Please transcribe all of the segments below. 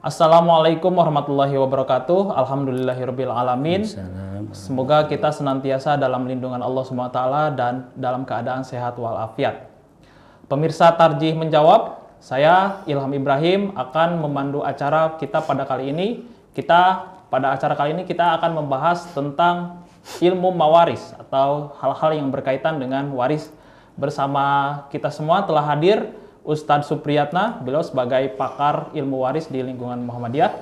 Assalamualaikum warahmatullahi wabarakatuh. Alhamdulillahirabbil alamin. Salam. Semoga kita senantiasa dalam lindungan Allah SWT dan dalam keadaan sehat walafiat. Pemirsa Tarjih Menjawab, saya Ilham Ibrahim akan memandu acara kita pada kali ini. Pada acara kali ini kita akan membahas tentang ilmu mawaris atau hal-hal yang berkaitan dengan waris. Bersama kita semua telah hadir Ustadz Supriyatna, beliau sebagai pakar ilmu waris di lingkungan Muhammadiyah.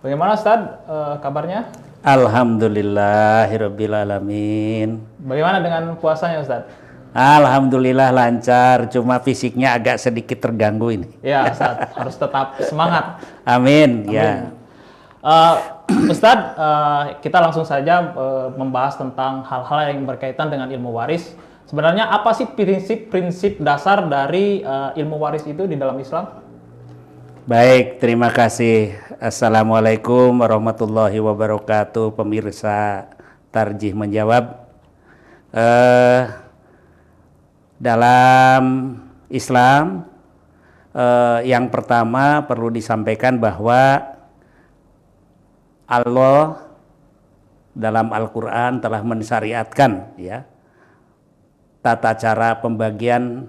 Bagaimana Ustadz kabarnya? Alhamdulillahirabbil alamin. Bagaimana dengan puasanya Ustadz? Alhamdulillah lancar, cuma fisiknya agak sedikit terganggu ini. Ya Ustadz, harus tetap semangat. Amin. Amin. Ya. Ustadz, kita langsung saja membahas tentang hal-hal yang berkaitan dengan ilmu waris. Sebenarnya apa sih prinsip-prinsip dasar dari ilmu waris itu di dalam Islam? Baik, terima kasih. Assalamualaikum warahmatullahi wabarakatuh, pemirsa Tarjih Menjawab. Dalam Islam, yang pertama perlu disampaikan bahwa Allah dalam Al-Quran telah mensyariatkan ya tata cara pembagian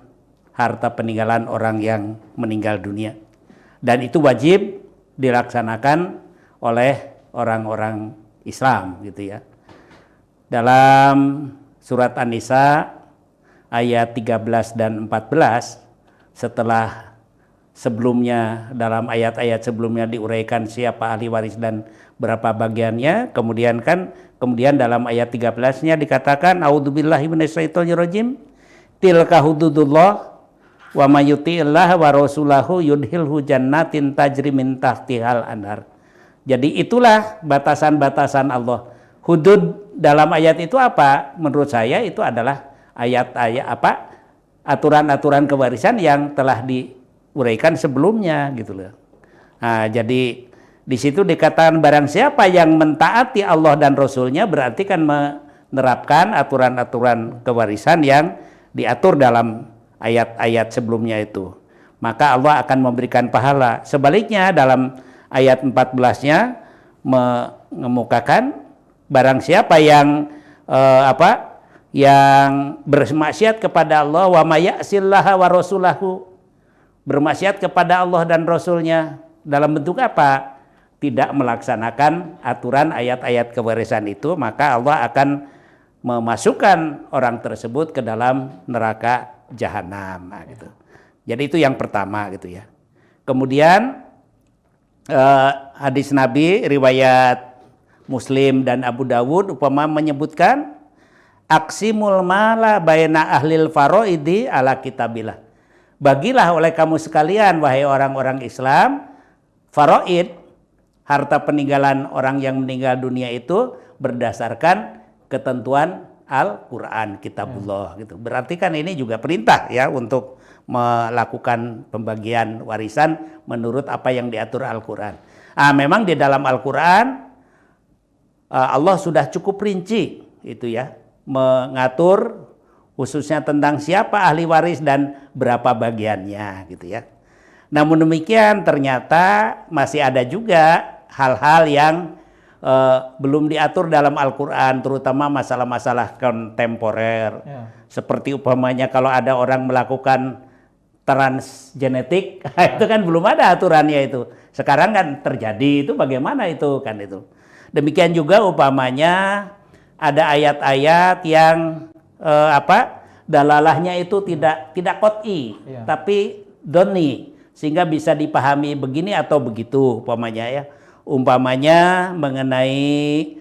harta peninggalan orang yang meninggal dunia, dan itu wajib dilaksanakan oleh orang-orang Islam gitu ya. Dalam surat An-Nisa ayat 13 dan 14, setelah sebelumnya dalam ayat-ayat sebelumnya diuraikan siapa ahli waris dan berapa bagiannya, kemudian dalam ayat 13-nya dikatakan a'udzubillahi minasyaitonirrajim, tilka hududullah wa may yuti'illah wa rasulahu yudhilhu jannatin tajri min tahtihal anhar. Jadi itulah batasan-batasan Allah. Hudud dalam ayat itu apa? Menurut saya itu adalah ayat-ayat aturan-aturan kewarisan yang telah diuraikan sebelumnya gitu loh. Nah, jadi di situ dikatakan barang siapa yang mentaati Allah dan Rasulnya berarti kan menerapkan aturan-aturan kewarisan yang diatur dalam ayat-ayat sebelumnya itu. Maka Allah akan memberikan pahala. Sebaliknya dalam ayat 14-nya mengemukakan barang siapa yang yang bermaksiat kepada Allah wa mayyasillaha wa rasulahu, bermaksiat kepada Allah dan Rasulnya dalam bentuk apa? Tidak melaksanakan aturan ayat-ayat kewarisan itu, maka Allah akan memasukkan orang tersebut ke dalam neraka jahanam. Nah, gitu. Jadi itu yang pertama gitu ya. Kemudian hadis Nabi riwayat Muslim dan Abu Dawud upama menyebutkan aksimul mala baina ahlil faraidi ala kitabillah. Bagilah oleh kamu sekalian wahai orang-orang Islam faraid, harta peninggalan orang yang meninggal dunia itu berdasarkan ketentuan Al-Quran, Kitabullah gitu. Berarti kan ini juga perintah ya untuk melakukan pembagian warisan menurut apa yang diatur Al-Quran. Memang di dalam Al-Quran Allah sudah cukup rinci itu ya, mengatur khususnya tentang siapa ahli waris dan berapa bagiannya gitu ya. Namun demikian ternyata masih ada juga hal-hal yang belum diatur dalam Al-Quran, terutama masalah-masalah kontemporer. Seperti umpamanya kalau ada orang melakukan transgenetik, itu kan belum ada aturannya itu. Sekarang kan terjadi, itu bagaimana itu kan itu. Demikian juga umpamanya ada ayat-ayat yang dalalahnya itu tidak qot'i, tapi doni, sehingga bisa dipahami begini atau begitu umpamanya ya. Umpamanya mengenai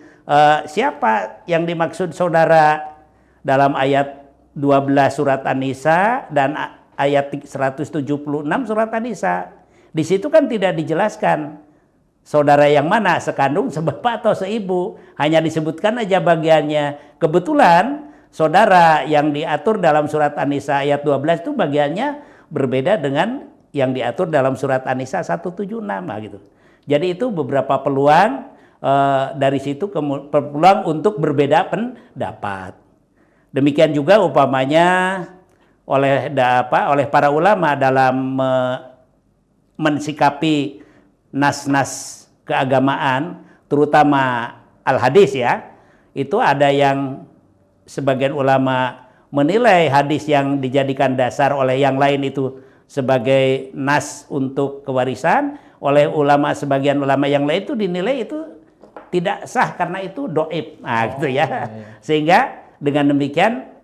siapa yang dimaksud saudara dalam ayat 12 surat An-Nisa dan ayat 176 surat An-Nisa. Di situ kan tidak dijelaskan saudara yang mana, sekandung, sebapak atau seibu. Hanya disebutkan aja bagiannya. Kebetulan saudara yang diatur dalam surat An-Nisa ayat 12 itu bagiannya berbeda dengan yang diatur dalam surat An-Nisa 176 gitu. Jadi itu beberapa peluang dari situ peluang untuk berbeda pendapat. Demikian juga umpamanya oleh para ulama dalam mensikapi nas-nas keagamaan, terutama al-hadis ya, itu ada yang sebagian ulama menilai hadis yang dijadikan dasar oleh yang lain itu sebagai nas untuk kewarisan, oleh sebagian ulama yang lain itu dinilai itu tidak sah karena itu doib. Nah, gitu ya. Iya. Sehingga dengan demikian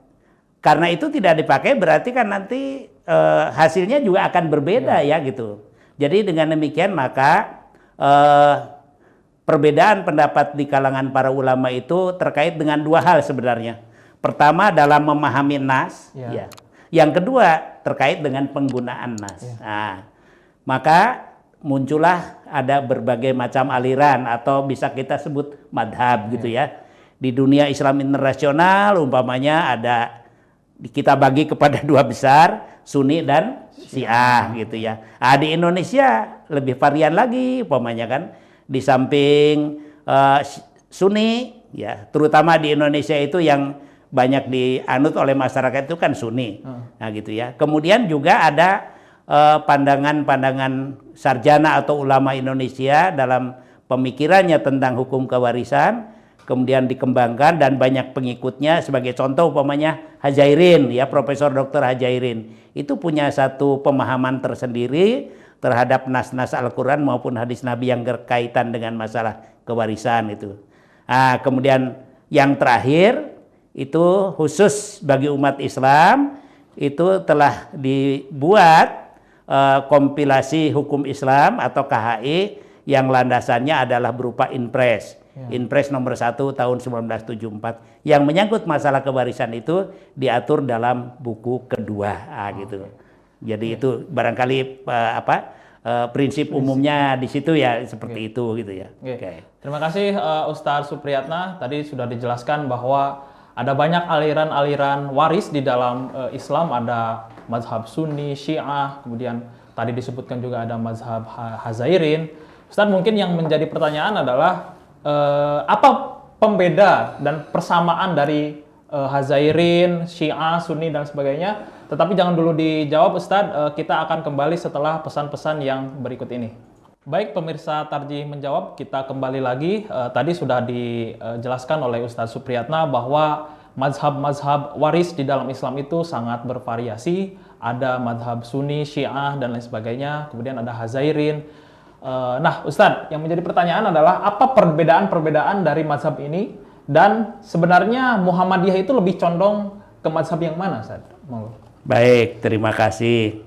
karena itu tidak dipakai berarti kan nanti hasilnya juga akan berbeda ya gitu. Jadi dengan demikian maka perbedaan pendapat di kalangan para ulama itu terkait dengan dua hal sebenarnya. Pertama dalam memahami nas, ya. Yang kedua terkait dengan penggunaan nas. Ya. Nah, maka muncullah ada berbagai macam aliran atau bisa kita sebut madhab gitu ya. Di dunia Islam internasional umpamanya ada kita bagi kepada dua besar, Sunni dan Syiah gitu ya. Di Indonesia lebih varian lagi umpamanya kan. Di samping Sunni ya, terutama di Indonesia itu yang banyak dianut oleh masyarakat itu kan Sunni. Nah gitu ya. Kemudian juga ada pandangan-pandangan sarjana atau ulama Indonesia dalam pemikirannya tentang hukum kewarisan, kemudian dikembangkan dan banyak pengikutnya. Sebagai contoh umpamanya Hajairin ya, Profesor Dr. Hajairin itu punya satu pemahaman tersendiri terhadap nas-nas Al-Quran maupun hadis Nabi yang berkaitan dengan masalah kewarisan itu. Kemudian yang terakhir itu khusus bagi umat Islam itu telah dibuat kompilasi hukum Islam atau KHI yang landasannya adalah berupa Inpres. Inpres nomor 1 tahun 1974 yang menyangkut masalah kewarisan itu diatur dalam buku kedua gitu. Jadi itu barangkali prinsip umumnya di situ ya seperti itu gitu ya. Terima kasih Ustadz Supriyatna, tadi sudah dijelaskan bahwa ada banyak aliran-aliran waris di dalam Islam, ada mazhab Sunni, Syiah, kemudian tadi disebutkan juga ada mazhab Hadzairin. Ustadz, mungkin yang menjadi pertanyaan adalah apa pembeda dan persamaan dari Hadzairin, Syiah, Sunni dan sebagainya? Tetapi jangan dulu dijawab Ustadz, kita akan kembali setelah pesan-pesan yang berikut ini. Baik pemirsa Tarjih Menjawab, kita kembali lagi. Tadi sudah dijelaskan oleh Ustadz Supriyatna bahwa mazhab-mazhab waris di dalam Islam itu sangat bervariasi. Ada mazhab Sunni, Syiah, dan lain sebagainya. Kemudian ada Hadzairin. Nah Ustadz, yang menjadi pertanyaan adalah apa perbedaan-perbedaan dari mazhab ini? Dan sebenarnya Muhammadiyah itu lebih condong ke mazhab yang mana Ustadz? Baik, terima kasih.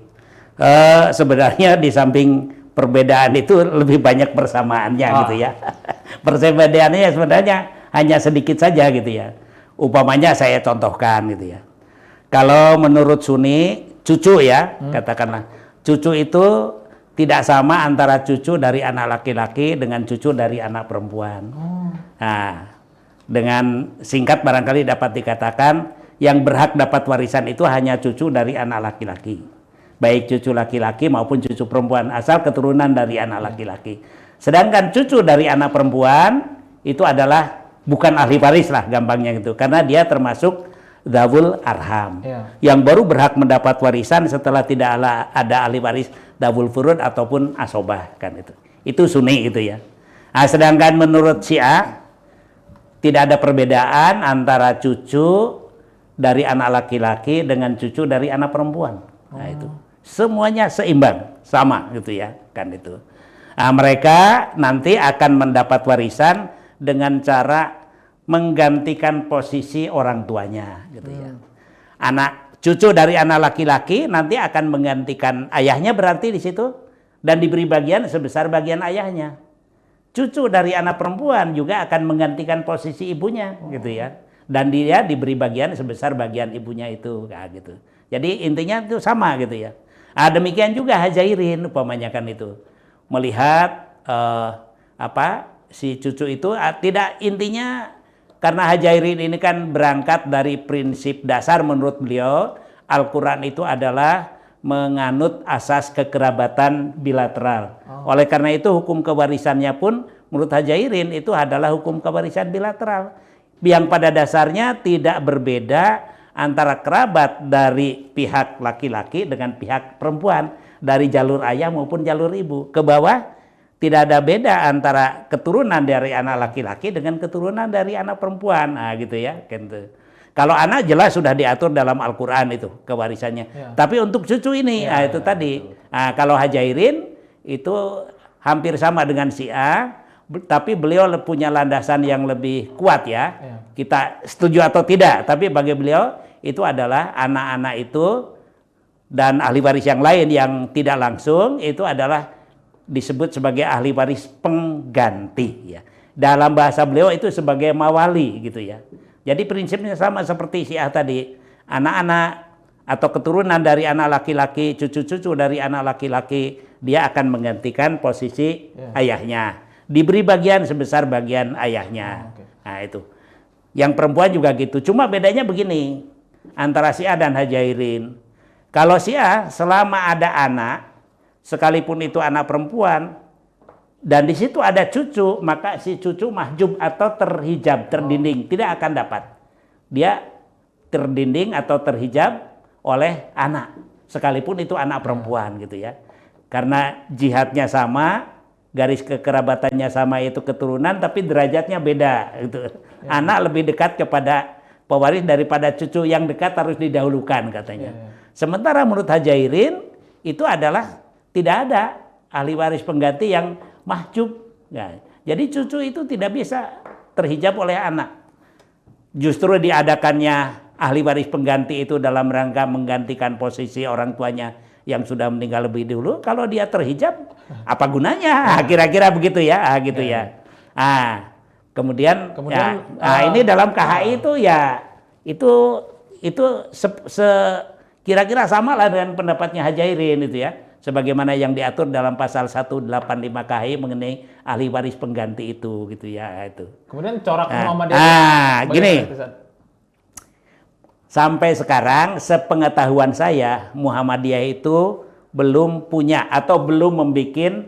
Sebenarnya di samping perbedaan itu lebih banyak persamaannya gitu ya. Perbedaannya sebenarnya hanya sedikit saja gitu ya. Umpamanya saya contohkan gitu ya. Kalau menurut Sunni, cucu ya, katakanlah. Cucu itu tidak sama antara cucu dari anak laki-laki dengan cucu dari anak perempuan. Nah, dengan singkat barangkali dapat dikatakan yang berhak dapat warisan itu hanya cucu dari anak laki-laki. Baik cucu laki-laki maupun cucu perempuan asal keturunan dari anak laki-laki. Sedangkan cucu dari anak perempuan itu adalah bukan ahli waris lah gampangnya gitu, karena dia termasuk dzawul arham yang baru berhak mendapat warisan setelah tidak ada ahli waris dzawul furud ataupun asobah kan itu. Itu Sunni gitu ya. Nah, sedangkan menurut Syiah tidak ada perbedaan antara cucu dari anak laki-laki dengan cucu dari anak perempuan. Nah itu. Semuanya seimbang, sama gitu ya, kan itu. Nah, mereka nanti akan mendapat warisan dengan cara menggantikan posisi orang tuanya, gitu ya. Cucu dari anak laki-laki nanti akan menggantikan ayahnya berarti di situ dan diberi bagian sebesar bagian ayahnya. Cucu dari anak perempuan juga akan menggantikan posisi ibunya, gitu ya. Dan dia diberi bagian sebesar bagian ibunya itu, kayak gitu. Jadi intinya itu sama gitu ya. Demikian juga Hadzairin umpamanya kan itu melihat si cucu itu tidak intinya karena Hadzairin ini kan berangkat dari prinsip dasar menurut beliau Al-Quran itu adalah menganut asas kekerabatan bilateral. Oleh karena itu hukum kewarisannya pun menurut Hadzairin itu adalah hukum kewarisan bilateral yang pada dasarnya tidak berbeda antara kerabat dari pihak laki-laki dengan pihak perempuan, dari jalur ayah maupun jalur ibu. Ke bawah tidak ada beda antara keturunan dari anak laki-laki dengan keturunan dari anak perempuan. Nah, gitu ya. Gitu. Kalau anak jelas sudah diatur dalam Al-Quran itu kewarisannya. Ya. Tapi untuk cucu ini, Ya, itu ya, tadi. Nah, kalau Hajairin itu hampir sama dengan si A, tapi beliau punya landasan yang lebih kuat ya. Ya. Kita setuju atau tidak, tapi bagi beliau itu adalah anak-anak itu dan ahli waris yang lain yang tidak langsung itu adalah disebut sebagai ahli waris pengganti ya. Dalam bahasa beliau itu sebagai mawali gitu ya. Jadi prinsipnya sama seperti Syiah tadi. Anak-anak atau keturunan dari anak laki-laki, cucu-cucu dari anak laki-laki, dia akan menggantikan posisi ayahnya. Diberi bagian sebesar bagian ayahnya. Nah, itu. Yang perempuan juga gitu. Cuma bedanya begini antara Syiah dan Hajairin. Kalau Syiah selama ada anak, sekalipun itu anak perempuan, dan di situ ada cucu, maka si cucu mahjub atau terhijab, terdinding, tidak akan dapat. Dia terdinding atau terhijab oleh anak, sekalipun itu anak perempuan gitu ya. Karena jihadnya sama, garis kekerabatannya sama, itu keturunan, tapi derajatnya beda gitu. Anak lebih dekat kepada pewaris daripada cucu, yang dekat harus didahulukan katanya. Sementara menurut Hajairin itu adalah tidak ada ahli waris pengganti yang mahjub. Nah, jadi cucu itu tidak bisa terhijab oleh anak. Justru diadakannya ahli waris pengganti itu dalam rangka menggantikan posisi orang tuanya yang sudah meninggal lebih dulu. Kalau dia terhijab, apa gunanya? Kira-kira begitu ya, gitu ya. Kemudian ini dalam KHI itu ya itu kira-kira sama lah dengan pendapatnya Hajairin itu ya. Sebagaimana yang diatur dalam pasal 185 KHI mengenai ahli waris pengganti itu gitu ya itu. Kemudian corak Muhammadiyah. Gini. Sampai sekarang sepengetahuan saya Muhammadiyah itu belum punya atau belum membuat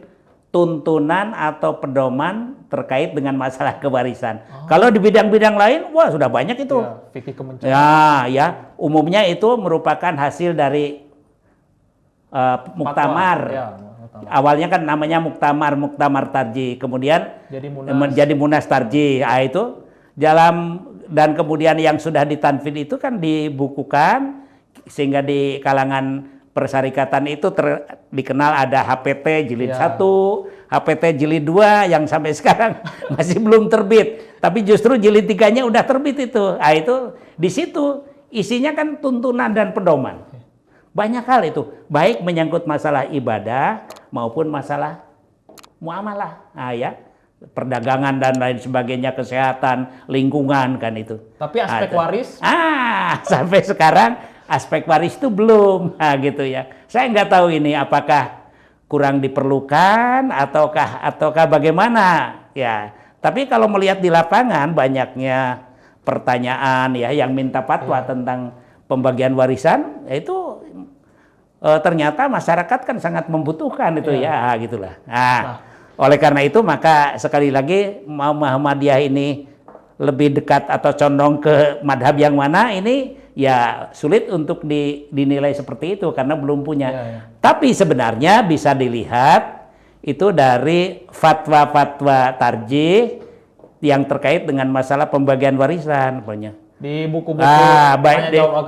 tuntunan atau pedoman terkait dengan masalah kewarisan. Kalau di bidang-bidang lain, wah sudah banyak itu. Fikih kemencegahan. Ya, umumnya itu merupakan hasil dari muktamar. Awalnya kan namanya muktamar tarji, kemudian menjadi munas tarji. Itu dan kemudian yang sudah ditanfid itu kan dibukukan sehingga di kalangan persyarikatan itu dikenal ada HPT jilid 1, HPT jilid 2 yang sampai sekarang masih belum terbit. Tapi justru jilid 3-nya udah terbit itu. Itu di situ isinya kan tuntunan dan pedoman. Banyak hal itu, baik menyangkut masalah ibadah maupun masalah muamalah, perdagangan dan lain sebagainya, kesehatan, lingkungan kan itu. Tapi aspek waris? Sampai sekarang aspek waris itu belum, gitu ya. Saya nggak tahu ini apakah kurang diperlukan ataukah bagaimana ya. Tapi kalau melihat di lapangan banyaknya pertanyaan ya yang minta fatwa tentang pembagian warisan, itu ternyata masyarakat kan sangat membutuhkan itu ya gitulah. Oleh karena itu maka sekali lagi Muhammadiyah ini lebih dekat atau condong ke madhab yang mana ini ya sulit untuk dinilai seperti itu karena belum punya. Tapi sebenarnya bisa dilihat itu dari fatwa-fatwa tarjih yang terkait dengan masalah pembagian warisan punya. Di buku-buku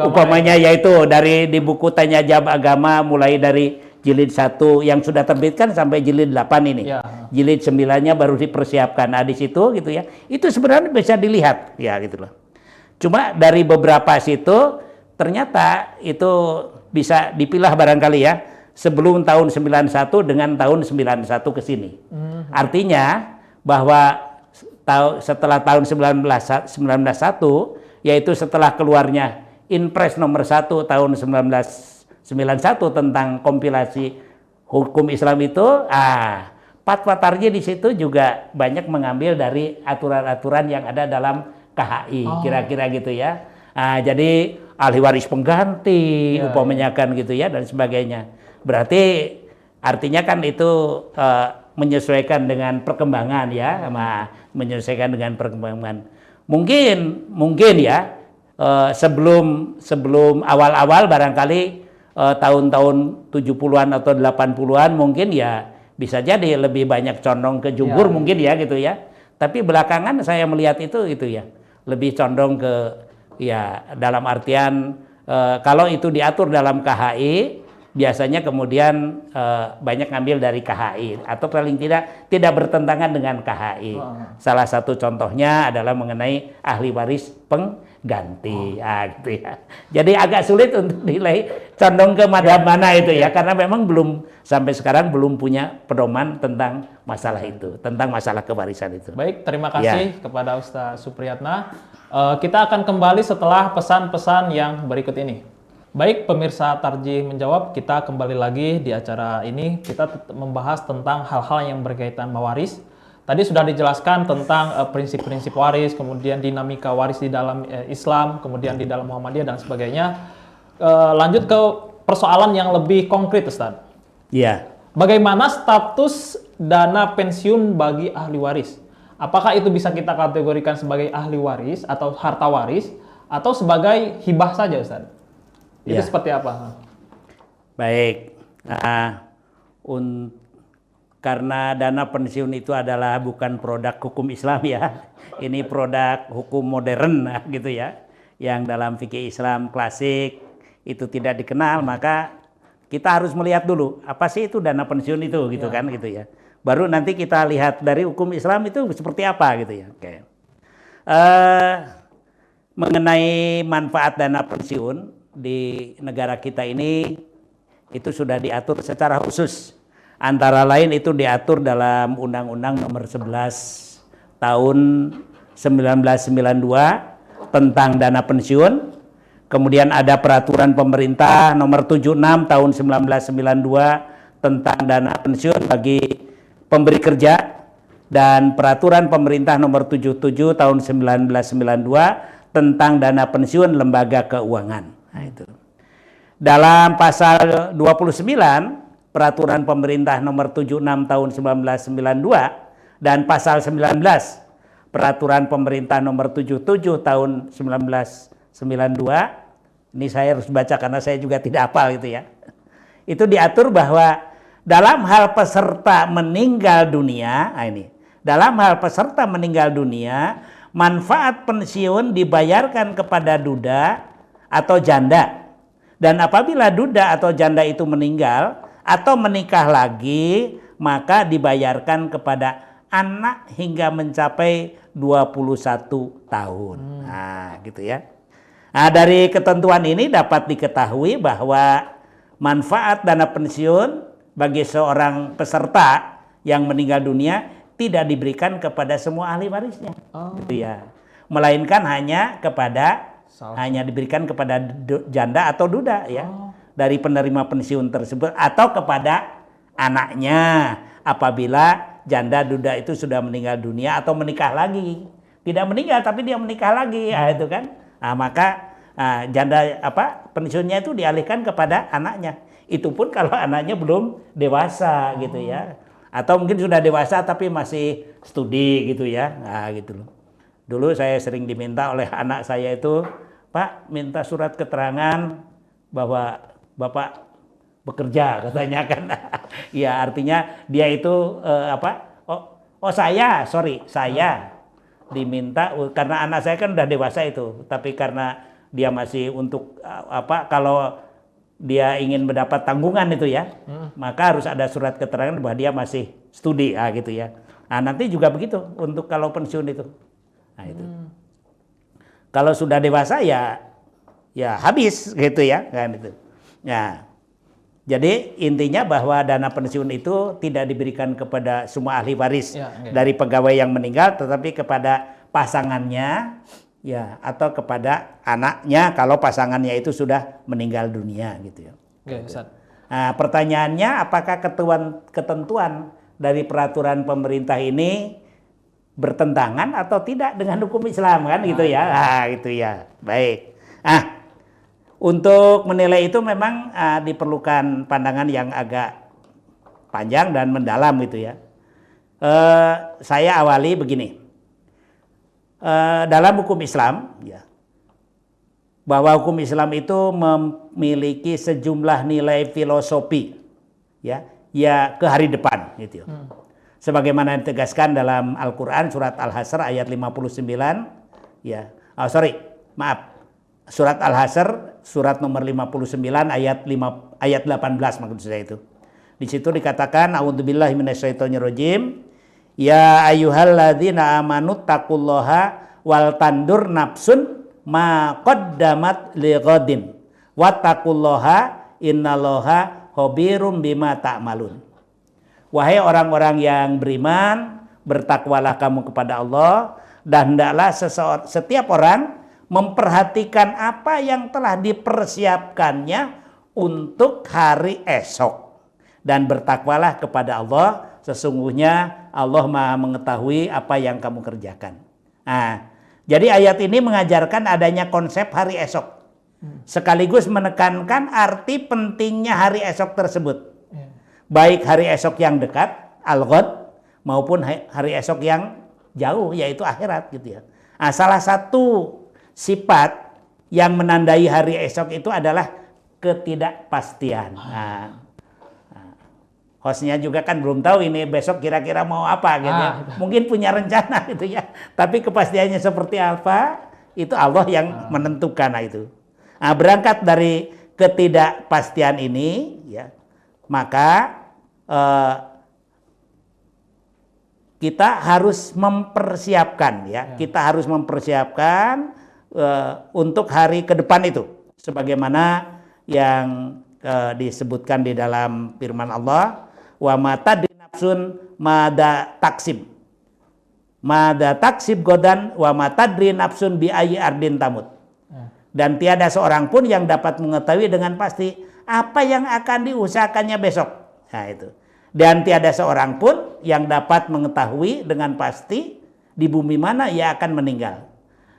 umpamanya yaitu di buku Tanya Jawab Agama mulai dari jilid 1 yang sudah terbitkan sampai jilid 8 ini. Jilid 9-nya baru dipersiapkan. Di situ gitu ya. Itu sebenarnya bisa dilihat ya gitu loh. Cuma dari beberapa situ ternyata itu bisa dipilah barangkali ya sebelum tahun 91 dengan tahun 91 ke sini. Artinya bahwa setelah tahun 1991 yaitu setelah keluarnya Inpres nomor 1 tahun 1991 tentang kompilasi hukum Islam itu, fatwa tarjih di situ juga banyak mengambil dari aturan-aturan yang ada dalam KHI, kira-kira gitu ya. Jadi ahli waris pengganti, umpamanya kan gitu ya dan sebagainya. Berarti artinya kan itu menyesuaikan dengan perkembangan ya, menyesuaikan dengan perkembangan. Mungkin ya sebelum awal-awal barangkali tahun-tahun 70-an atau 80-an mungkin ya Bisa jadi lebih banyak condong ke jumhur mungkin ya gitu ya. Tapi belakangan saya melihat itu ya lebih condong ke ya dalam artian kalau itu diatur dalam KHI biasanya kemudian banyak ngambil dari KHI atau paling tidak bertentangan dengan KHI. Salah satu contohnya adalah mengenai ahli waris pengganti, gitu ya. Jadi agak sulit untuk nilai condong ke madhab mana itu ya, karena memang sampai sekarang belum punya pedoman tentang masalah itu, tentang masalah kewarisan itu. Baik, terima kasih kepada Ustaz Supriyatna. Kita akan kembali setelah pesan-pesan yang berikut ini. Baik, pemirsa Tarjih Menjawab, kita kembali lagi di acara ini. Kita membahas tentang hal-hal yang berkaitan mewaris. Tadi sudah dijelaskan tentang prinsip-prinsip waris, kemudian dinamika waris di dalam Islam, kemudian di dalam Muhammadiyah dan sebagainya. Lanjut ke persoalan yang lebih konkret, Ustaz. Iya. Bagaimana status dana pensiun bagi ahli waris? Apakah itu bisa kita kategorikan sebagai ahli waris atau harta waris, atau sebagai hibah saja, Ustaz? Itu seperti apa? Baik, karena dana pensiun itu adalah bukan produk hukum Islam ya, ini produk hukum modern gitu ya, yang dalam fikih Islam klasik itu tidak dikenal, maka kita harus melihat dulu apa sih itu dana pensiun itu gitu kan gitu ya. Baru nanti kita lihat dari hukum Islam itu seperti apa gitu ya. Oke. Mengenai manfaat dana pensiun di negara kita ini itu sudah diatur secara khusus. Antara lain itu diatur dalam Undang-Undang Nomor 11 Tahun 1992 tentang dana pensiun. Kemudian ada Peraturan Pemerintah Nomor 76 Tahun 1992 tentang dana pensiun bagi pemberi kerja, dan Peraturan Pemerintah Nomor 77 Tahun 1992 tentang dana pensiun lembaga keuangan. Nah, itu. Dalam pasal 29 Peraturan Pemerintah Nomor 76 Tahun 1992 dan pasal 19 Peraturan Pemerintah Nomor 77 Tahun 1992, ini saya harus baca karena saya juga tidak hafal gitu ya. Itu diatur bahwa dalam hal peserta meninggal dunia, dalam hal peserta meninggal dunia, manfaat pensiun dibayarkan kepada duda atau janda, dan apabila duda atau janda itu meninggal atau menikah lagi, maka dibayarkan kepada anak hingga mencapai 21 tahun. Nah, gitu ya. Nah, dari ketentuan ini dapat diketahui bahwa manfaat dana pensiun bagi seorang peserta yang meninggal dunia tidak diberikan kepada semua ahli warisnya, gitu ya. Melainkan hanya diberikan kepada janda atau duda ya, dari penerima pensiun tersebut, atau kepada anaknya apabila janda duda itu sudah meninggal dunia atau menikah lagi. Tidak meninggal tapi dia menikah lagi, itu kan. Nah, maka janda pensiunnya itu dialihkan kepada anaknya. Itu pun kalau anaknya belum dewasa gitu ya. Atau mungkin sudah dewasa tapi masih studi gitu ya. Nah, gitu loh. Dulu saya sering diminta oleh anak saya itu, Pak, minta surat keterangan bahwa Bapak bekerja, katanya kan. Ya, artinya dia itu saya diminta karena anak saya kan udah dewasa itu, tapi karena dia masih untuk kalau dia ingin mendapat tanggungan itu ya, maka harus ada surat keterangan bahwa dia masih studi, gitu ya. Nah, nanti juga begitu untuk kalau pensiun itu. Nah, itu. Kalau sudah dewasa ya habis gitu ya, kan itu. Nah, jadi intinya bahwa dana pensiun itu tidak diberikan kepada semua ahli waris dari pegawai yang meninggal, tetapi kepada pasangannya ya, atau kepada anaknya kalau pasangannya itu sudah meninggal dunia gitu ya. Nah, pertanyaannya, apakah ketentuan dari peraturan pemerintah ini bertentangan atau tidak dengan hukum Islam kan gitu ya. Nah, gitu ya. Baik. Untuk menilai itu memang diperlukan pandangan yang agak panjang dan mendalam gitu ya. Saya awali begini. Dalam hukum Islam ya, bahwa hukum Islam itu memiliki sejumlah nilai filosofi ya, ya ke hari depan gitu. Sebagaimana ditegaskan dalam Al-Qur'an surat Al-Hasr ayat 59 ya. Surat Al-Hasr surat nomor 59 ayat 18 maksud saya itu. Di situ dikatakan a'udzubillahi minasyaitonirrajim. Ya ayyuhalladzina amanu taqullaha wal tandur nafsun ma qaddamat lighadin wattaqullaha innallaha khabirum bima ta'malun. Wahai orang-orang yang beriman, bertakwalah kamu kepada Allah dan hendaklah setiap orang memperhatikan apa yang telah dipersiapkannya untuk hari esok. Dan bertakwalah kepada Allah, sesungguhnya Allah Maha mengetahui apa yang kamu kerjakan. Nah, jadi ayat ini mengajarkan adanya konsep hari esok. Sekaligus menekankan arti pentingnya hari esok tersebut. Baik hari esok yang dekat, al-ghad, maupun hari esok yang jauh, yaitu akhirat gitu ya. Nah, salah satu sifat yang menandai hari esok itu adalah ketidakpastian. Hostnya juga kan belum tahu ini besok kira-kira mau apa gitu ya. Mungkin punya rencana gitu ya. Tapi kepastiannya seperti apa, itu Allah yang menentukan itu. Nah, berangkat dari ketidakpastian ini ya, maka kita harus mempersiapkan ya. Kita harus mempersiapkan untuk hari ke depan itu. Sebagaimana yang disebutkan di dalam firman Allah, wa ma tadri nafsun mada taksib. Mada taksib godan wa ma tadri nafsun bi ayyi ardin tamut. Dan tiada seorang pun yang dapat mengetahui dengan pasti apa yang akan diusahakannya besok. Nah, itu. Dan tiada seorang pun yang dapat mengetahui dengan pasti di bumi mana ia akan meninggal.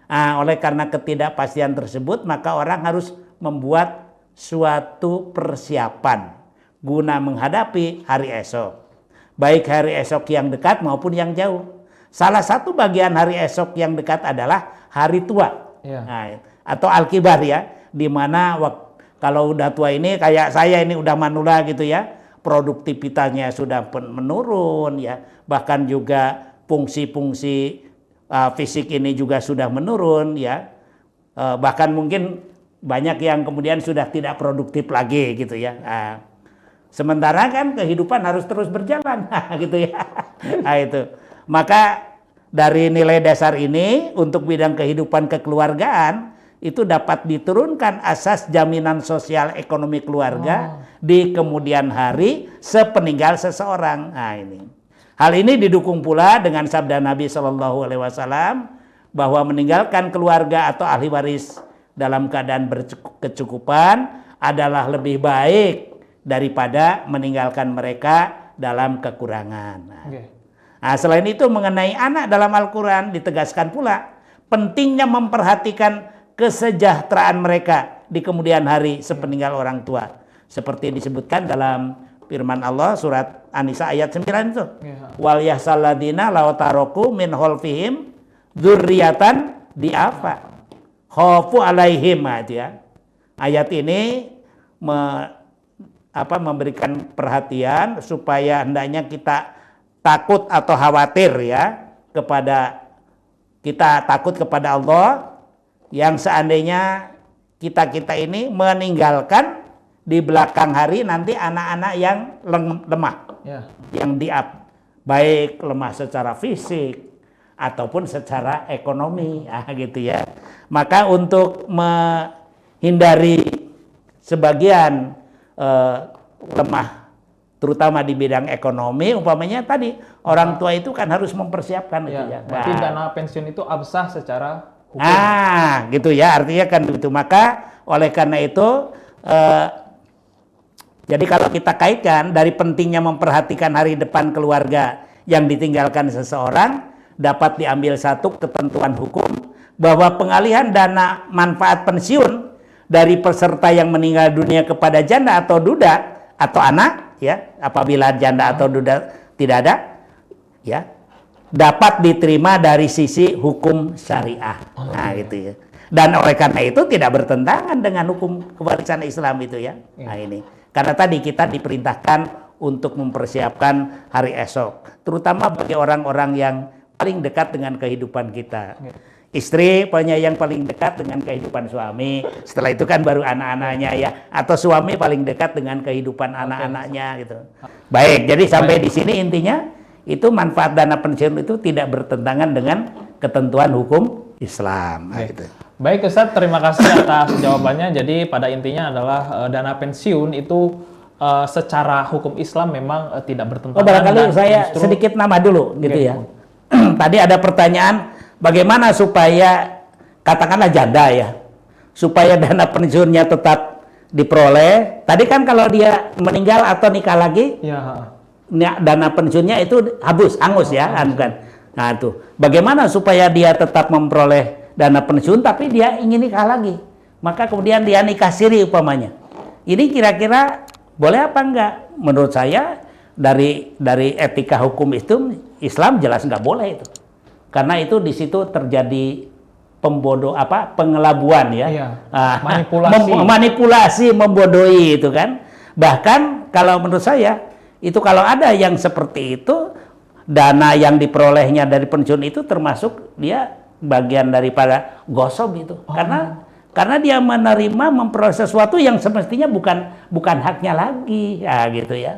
Nah, oleh karena ketidakpastian tersebut, maka orang harus membuat suatu persiapan guna menghadapi hari esok. Baik hari esok yang dekat maupun yang jauh. Salah satu bagian hari esok yang dekat adalah hari tua. Nah, atau al-kibar ya, di mana kalau udah tua ini kayak saya ini udah manula gitu ya, produktivitasnya sudah menurun ya, bahkan juga fungsi-fungsi fisik ini juga sudah menurun ya, bahkan mungkin banyak yang kemudian sudah tidak produktif lagi gitu ya. Sementara kan kehidupan harus terus berjalan gitu ya. Nah, itu. Maka dari nilai dasar ini untuk bidang kehidupan kekeluargaan itu dapat diturunkan asas jaminan sosial ekonomi keluarga di kemudian hari sepeninggal seseorang. Nah, ini. Hal ini didukung pula dengan sabda Nabi SAW bahwa meninggalkan keluarga atau ahli waris dalam keadaan berkecukupan adalah lebih baik daripada meninggalkan mereka dalam kekurangan. Nah, selain itu mengenai anak dalam Al-Quran ditegaskan pula pentingnya memperhatikan kesejahteraan mereka di kemudian hari sepeninggal orang tua. Seperti disebutkan dalam firman Allah surat An-Nisa ayat 9 itu. Wal yahsalladina law taroku min khalfihim dzurriatan diafa khaufu alaihim ya. Ayat ini memberikan perhatian supaya hendaknya kita takut atau khawatir ya kita takut kepada Allah yang seandainya kita ini meninggalkan di belakang hari nanti anak-anak yang lemah, yang baik lemah secara fisik ataupun secara ekonomi, gitu ya. Maka untuk menghindari sebagian lemah, terutama di bidang ekonomi, umpamanya tadi orang tua itu kan harus mempersiapkan itu ya. Berarti dana pensiun itu absah secara hukum. Gitu ya, artinya kan itu. Maka oleh karena itu jadi kalau kita kaitkan dari pentingnya memperhatikan hari depan keluarga yang ditinggalkan seseorang, dapat diambil satu ketentuan hukum bahwa pengalihan dana manfaat pensiun dari peserta yang meninggal dunia kepada janda atau duda atau anak ya, apabila janda atau duda tidak ada ya, dapat diterima dari sisi hukum syariah. Nah, gitu ya. Dan oleh karena itu tidak bertentangan dengan hukum kewarisan Islam itu ya. Nah, ini. Karena tadi kita diperintahkan untuk mempersiapkan hari esok, terutama bagi orang-orang yang paling dekat dengan kehidupan kita. Istri yang paling dekat dengan kehidupan suami, setelah itu kan baru anak-anaknya ya, atau suami paling dekat dengan kehidupan anak-anaknya gitu. Baik, jadi sampai di sini intinya itu manfaat dana pensiun itu tidak bertentangan dengan ketentuan hukum Islam. Nah, gitu. Baik Ustadz, terima kasih atas jawabannya. Jadi pada intinya adalah dana pensiun itu secara hukum Islam memang tidak bertentangan. Barangkali saya sedikit nama dulu gitu ya. Tadi ada pertanyaan, bagaimana supaya katakanlah janda ya, supaya dana pensiunnya tetap diperoleh. Tadi kan kalau dia meninggal atau nikah lagi, dana pensiunnya itu hangus ya, kan? Nah itu, bagaimana supaya dia tetap memperoleh dana pensiun tapi dia ingin nikah lagi, maka kemudian dia nikah siri umpamanya. Ini kira-kira boleh apa enggak? Menurut saya dari etika hukum itu Islam jelas nggak boleh itu, karena itu di situ terjadi pengelabuan ya, manipulasi, membodohi itu kan. Bahkan kalau menurut saya itu kalau ada yang seperti itu, dana yang diperolehnya dari pensiun itu termasuk dia bagian daripada gosok itu, karena dia menerima memperoleh sesuatu yang semestinya bukan haknya lagi, ya gitu ya.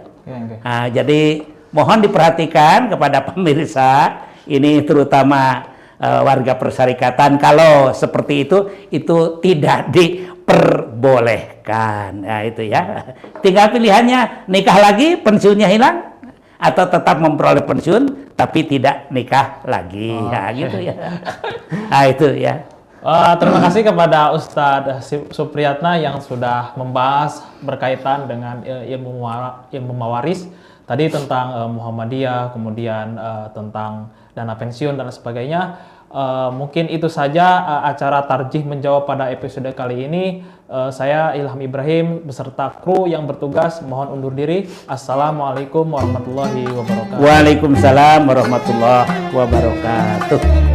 Nah, jadi mohon diperhatikan kepada pemirsa ini, terutama warga persyarikatan, kalau seperti itu tidak diperbolehkan. Nah, itu ya. Tinggal pilihannya nikah lagi, pensiunnya hilang, atau tetap memperoleh pensiun tapi tidak nikah lagi. Nah, gitu ya. Nah, itu ya. Terima kasih kepada Ustadz Supriyatna yang sudah membahas berkaitan dengan ilmu mawaris tadi tentang Muhammadiyah, kemudian tentang dana pensiun dan sebagainya. Mungkin itu saja acara Tarjih Menjawab pada episode kali ini. Saya Ilham Ibrahim beserta kru yang bertugas mohon undur diri. Assalamualaikum warahmatullahi wabarakatuh. Waalaikumsalam warahmatullahi wabarakatuh.